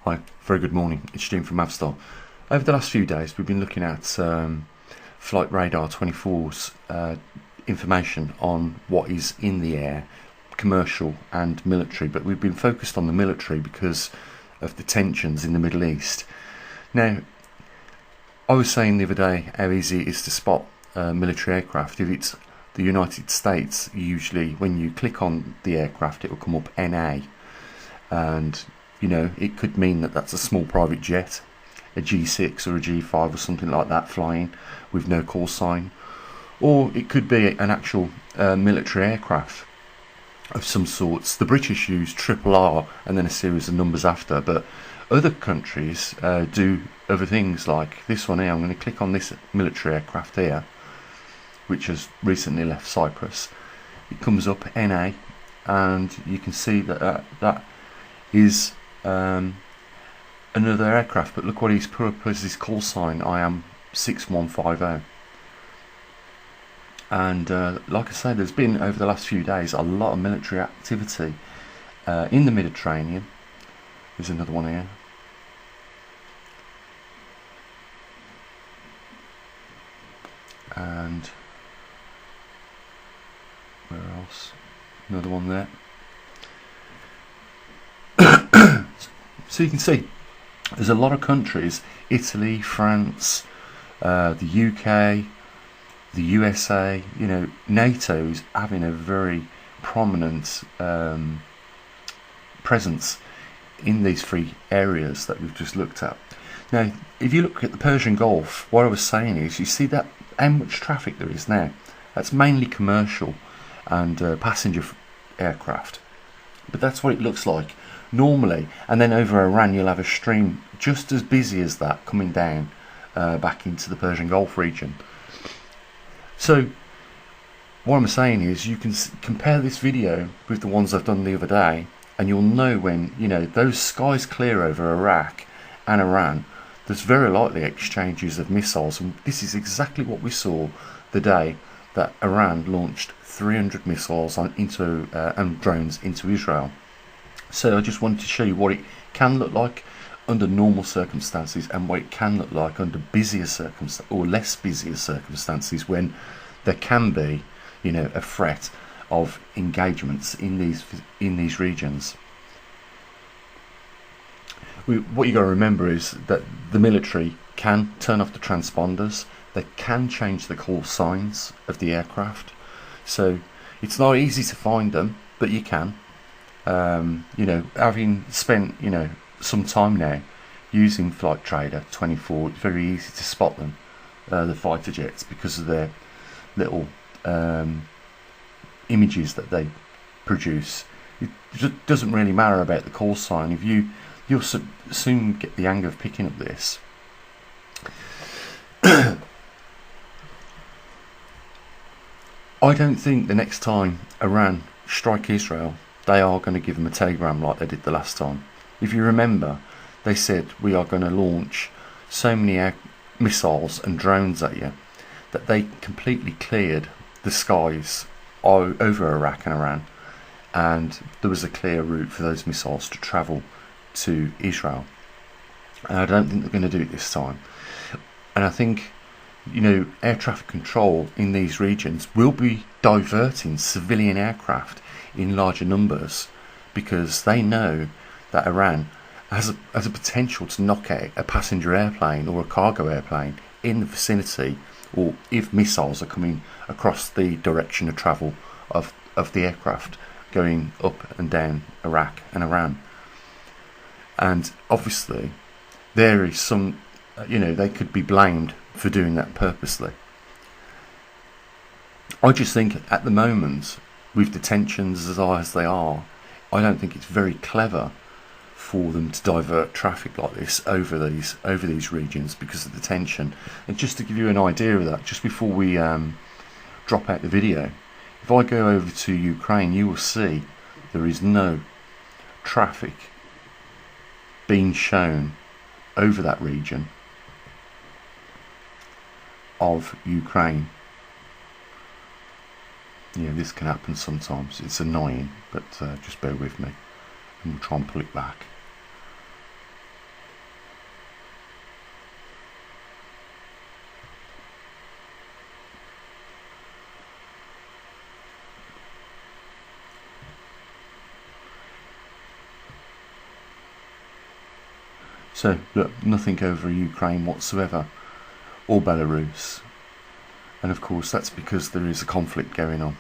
Hi, very good morning. It's Jim from Mavstar. Over the last few days, we've been looking at Flight Radar 24's information on what is in the air, commercial and military, but we've been focused on the military because of the tensions in the Middle East. Now, I was saying the other day how easy it is to spot military aircraft. If it's the United States, usually when you click on the aircraft, it will come up NA, and you know, it could mean that that's a small private jet, a G6 or a G5 or something like that flying with no call sign, or it could be an actual military aircraft of some sorts. The British use triple R and then a series of numbers after, but other countries do other things like this one here. I'm going to click on this military aircraft here, which has recently left Cyprus. It comes up NA, and you can see that that is another aircraft, but look what he's put up as his call sign. I am 6150. And like I say, there's been over the last few days a lot of military activity in the Mediterranean. There's another one here. And where else? Another one there. So you can see there's a lot of countries: Italy, France, the UK, the USA. You know, NATO's having a very prominent presence in these three areas that we've just looked at. Now, if you look at the Persian Gulf, what I was saying is, you see that how much traffic there is now. That's mainly commercial and passenger aircraft, but that's what it looks like normally. And then over Iran, you'll have a stream just as busy as that coming down back into the Persian Gulf region. So what I'm saying is, you can compare this video with the ones I've done the other day, and you'll know when, you know, those skies clear over Iraq and Iran, there's very likely exchanges of missiles. And this is exactly what we saw the day that Iran launched 300 missiles and drones into Israel. So I just wanted to show you what it can look like under normal circumstances and what it can look like under busier circumstances or less busier circumstances, when there can be, you know, a threat of engagements in these regions. What you got to remember is that the military can turn off the transponders. They can change the call signs of the aircraft. So it's not easy to find them, but you can. You know, having spent, you know, some time now using Flight Radar 24, it's very easy to spot them, the fighter jets, because of their little images that they produce. It just doesn't really matter about the call sign. If you'll soon get the hang of picking up this. I don't think the next time Iran strike Israel, they are going to give them a telegram like they did the last time. If you remember, they said, we are going to launch so many missiles and drones at you, that they completely cleared the skies over Iraq and Iran, and there was a clear route for those missiles to travel to Israel. And I don't think they're going to do it this time. And I think, you know, air traffic control in these regions will be diverting civilian aircraft in larger numbers, because they know that Iran has a potential to knock out a passenger airplane or a cargo airplane in the vicinity, or if missiles are coming across the direction of travel of the aircraft going up and down Iraq and Iran. And obviously there is some, you know, they could be blamed for doing that purposely. I just think at the moment, with the tensions as high as they are, I don't think it's very clever for them to divert traffic like this over these regions because of the tension. And just to give you an idea of that, just before we drop out the video, if I go over to Ukraine, you will see there is no traffic being shown over that region of Ukraine. Yeah, this can happen sometimes. It's annoying, but just bear with me and we'll try and pull it back. So look, nothing over Ukraine whatsoever, or Belarus. And of course that's because there is a conflict going on.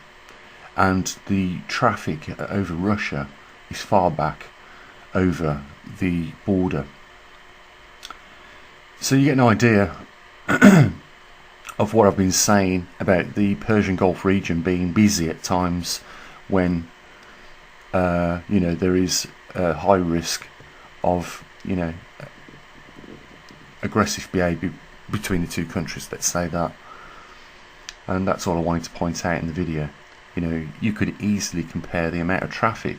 And the traffic over Russia is far back over the border. So you get an idea of what I've been saying about the Persian Gulf region being busy at times when there is a high risk of aggressive behaviour between the two countries, let's say that. And that's all I wanted to point out in the video. You could easily compare the amount of traffic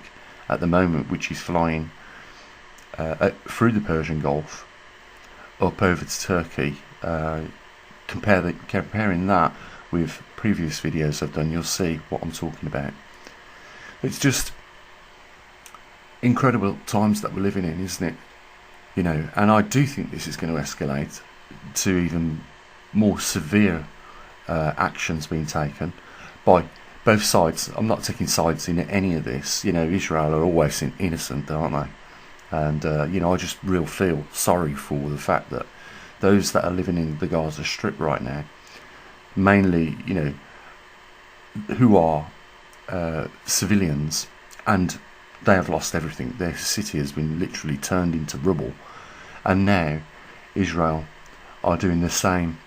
at the moment which is flying through the Persian Gulf up over to Turkey. Comparing that with previous videos I've done, you'll see what I'm talking about. It's just incredible times that we're living in, isn't it? And I do think this is going to escalate to even more severe actions being taken by both sides. I'm not taking sides in any of this. Israel are always innocent, aren't they? And I just really feel sorry for the fact that those that are living in the Gaza Strip right now, mainly who are civilians, and they have lost everything. Their city has been literally turned into rubble, and now Israel are doing the same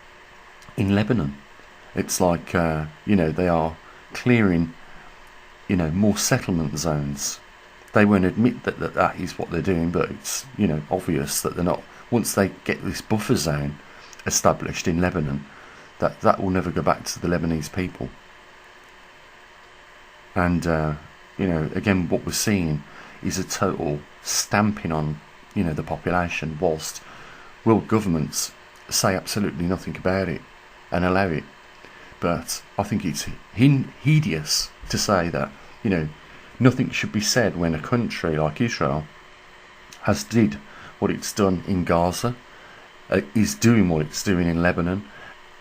in Lebanon. It's like they are clearing more settlement zones. They won't admit that is what they're doing, but it's obvious that they're not. Once they get this buffer zone established in Lebanon, that will never go back to the Lebanese people. And again, what we're seeing is a total stamping on the population, whilst world governments say absolutely nothing about it and allow it. But I think it's hideous to say that nothing should be said when a country like Israel has did what it's done in Gaza, is doing what it's doing in Lebanon,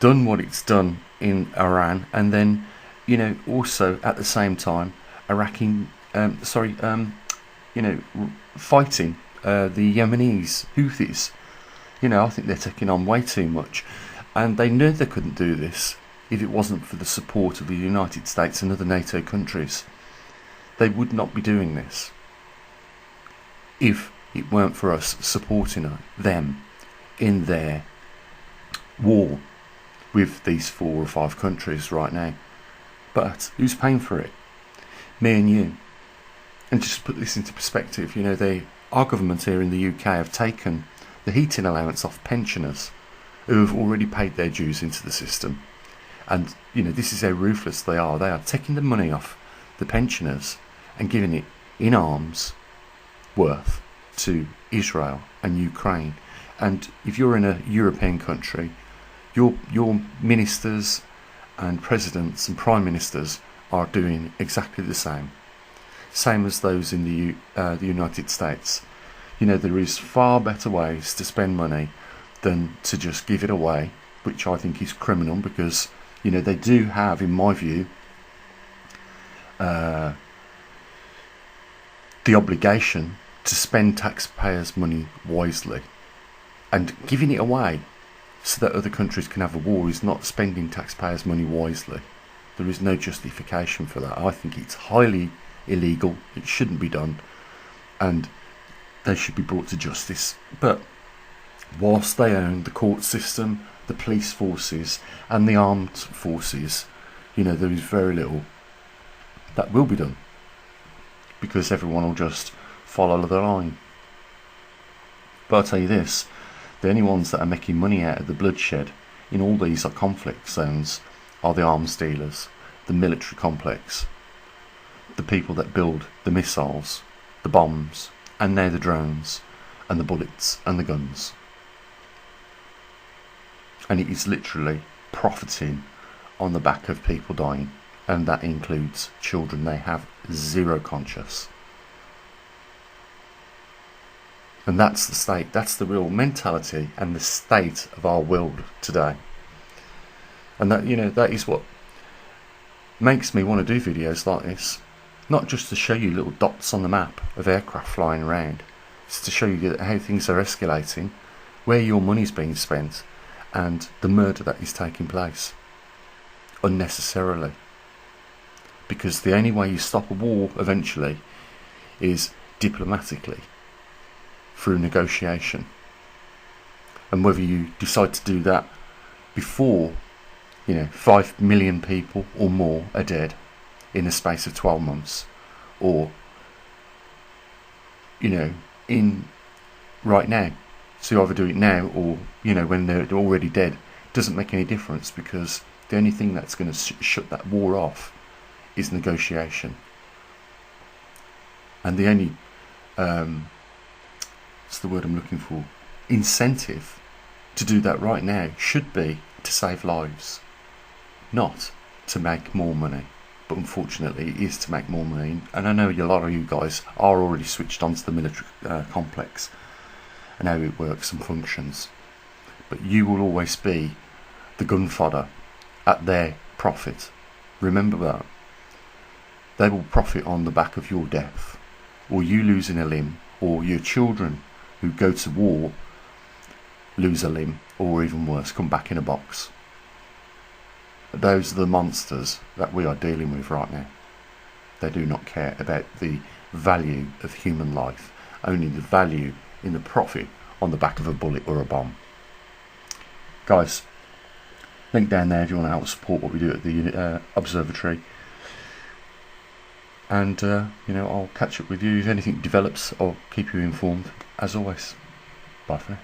done what it's done in Iran, and then also at the same time fighting the Yemenis Houthis. I think they're taking on way too much, and they knew they couldn't do this if it wasn't for the support of the United States and other NATO countries. They would not be doing this if it weren't for us supporting them in their war with these 4 or 5 countries right now. But who's paying for it? Me and you. And just put this into perspective, our government here in the UK have taken the heating allowance off pensioners who have already paid their dues into the system. And this is how ruthless they are. They are taking the money off the pensioners and giving it in arms worth to Israel and Ukraine. And if you're in a European country, your ministers and presidents and prime ministers are doing exactly the same as those in the United States. There is far better ways to spend money than to just give it away, which I think is criminal, because they do have, in my view, the obligation to spend taxpayers' money wisely. And giving it away so that other countries can have a war is not spending taxpayers' money wisely. There is no justification for that. I think it's highly illegal. It shouldn't be done, and they should be brought to justice. But whilst they own the court system, the police forces and the armed forces, there is very little that will be done, because everyone will just follow the line. But I'll tell you this, the only ones that are making money out of the bloodshed in all these conflict zones are the arms dealers, the military complex, the people that build the missiles, the bombs, and now the drones, and the bullets, and the guns. And it is literally profiting on the back of people dying, and that includes children. They have zero conscience. And that's the state, that's the real mentality and the state of our world today. And that, that is what makes me want to do videos like this. Not just to show you little dots on the map of aircraft flying around, It's to show you how things are escalating, where your money's being spent, and the murder that is taking place unnecessarily. Because the only way you stop a war eventually is diplomatically, through negotiation. And whether you decide to do that before 5 million people or more are dead in the space of 12 months, or in right now, so you either do it now or when they're already dead, doesn't make any difference, because the only thing that's going to shut that war off is negotiation. And the only what's the word I'm looking for, incentive to do that right now should be to save lives, not to make more money. But unfortunately it is to make more money, and I know a lot of you guys are already switched onto the military complex and how it works and functions, but you will always be the gun fodder at their profit. Remember that. They will profit on the back of your death, or you losing a limb, or your children who go to war lose a limb, or even worse, come back in a box. Those are the monsters that we are dealing with right now. They do not care about the value of human life, only the value in the profit on the back of a bullet or a bomb. Guys, link down there if you want to help support what we do at the observatory. And I'll catch up with you if anything develops. I'll keep you informed as always. Bye for now.